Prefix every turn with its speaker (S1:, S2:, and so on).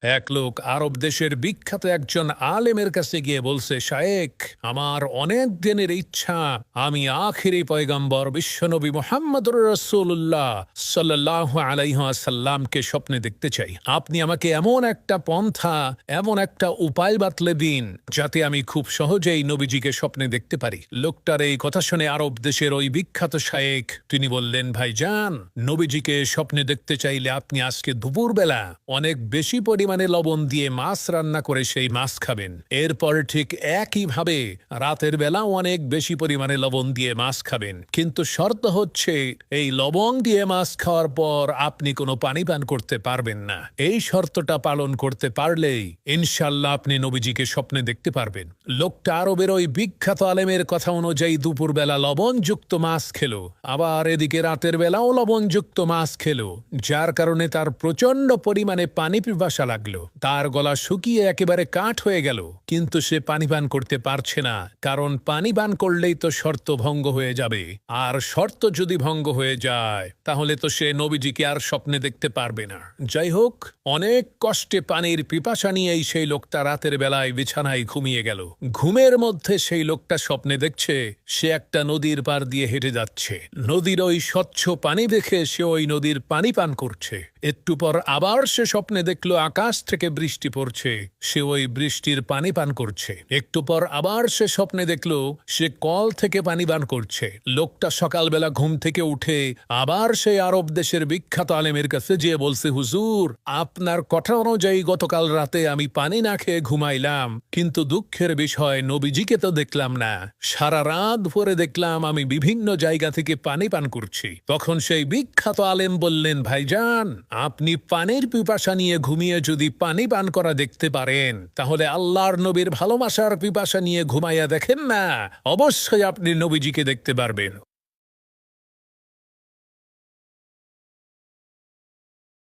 S1: এক লোক আরব দেশের বিখ্যাত একজন আলেমের কাছে গিয়ে বলছে, শায়েখ, আমার অনেক দিনের ইচ্ছা আমি আখিরি পয়গম্বর বিশ্বনবী মুহাম্মদুর রাসূলুল্লাহ সাল্লাল্লাহু আলাইহি ওয়াসাল্লামকে স্বপ্নে দেখতে চাই। আপনি আমাকে এমন একটা পন্থা, এমন একটা উপায় বাতলে দিন যাতে আমি খুব সহজেই নবীজিকে স্বপ্নে দেখতে পারি। লোকটার এই কথা শুনে আরব দেশের ওই বিখ্যাত শায়েখ তিনি বললেন, ভাইজান, নবীজিকে স্বপ্নে দেখতে চাইলে আপনি আজকে দুপুরবেলা অনেক বেশি পরিমাণে লবণ দিয়ে মাছ রান্না করে সেই মাছ খাবেন। এরপর ঠিক একইভাবে রাতের বেলা অনেক বেশি পরিমাণে লবণ দিয়ে মাছ খাবেন, কিন্তু শর্ত হচ্ছে এই লবণ দিয়ে মাছ খাওয়ার পর আপনি কোনো পানি পান করতে পারবেন না। এই শর্তটা পালন করতে পারলেই ইনশাল্লাহ আপনি নবীজিকে স্বপ্নে দেখতে পারবেন। লোকটা আরবের ওই বিখ্যাত আলেমের কথা অনুযায়ী দুপুরবেলা লবণযুক্ত মাছ খেলো, আবার এদিকে রাতের বেলাও লবণযুক্ত মাছ খেলো, যার কারণে তার প্রচন্ড পরিমাণে পানি পিপাসা লাগলো। তার গলা শুকিয়ে একেবারে কাঠ হয়ে গেল, কিন্তু সে পানি পান করতে পারছে না, কারণ পানি পান করলেই তো শর্ত ভঙ্গ হয়ে যাবে, আর শর্ত যদি ভঙ্গ হয়ে যায় তাহলে তো সে নবীজিকে আর স্বপ্নে দেখতে পারবে না। যাই হোক, অনেক কষ্টে পানির পিপাসা নিয়েই সেই লোকটা রাতের বেলায় বিছানায় ঘুমিয়ে গেল। ঘুমের মধ্যে সেই লোকটা স্বপ্নে দেখছে সে একটা নদীর পার দিয়ে হেঁটে যাচ্ছে। নদীর ওই স্বচ্ছ পানি দেখে সে ওই নদীর পানি পান করছে। একটু পর আবার সে স্বপ্নে দেখলো আকাশ থেকে বৃষ্টি পড়ছে, সে ওই বৃষ্টির পানি পান করছে। একটু পর আবার সে স্বপ্নে দেখলো সে কল থেকে পানি পান করছে। লোকটা সকালবেলা ঘুম থেকে উঠে আবার সেই আরব দেশের বিখ্যাত আলেমের কাছে যেয়ে বলছে, হুজুর, আপনার কথা অনুযায়ী গতকাল রাতে আমি পানি না খেয়ে ঘুমাইলাম, কিন্তু দুঃখের বিষয় নবীজিকে তো দেখলাম না। সারা রাত ভরে দেখলাম আমি বিভিন্ন জায়গা থেকে পানি পান করছি। তখন সেই বিখ্যাত আলেম বললেন, ভাইজান, আপনি পানির পিপাসা নিয়ে ঘুমিয়ে যদি পানি পান করা দেখতে পারেন, তাহলে আল্লাহর নবীর ভালোবাসার পিপাসা নিয়ে ঘুমাইয়া দেখেন না, অবশ্যই আপনি নবীজিকে দেখতে পারবেন।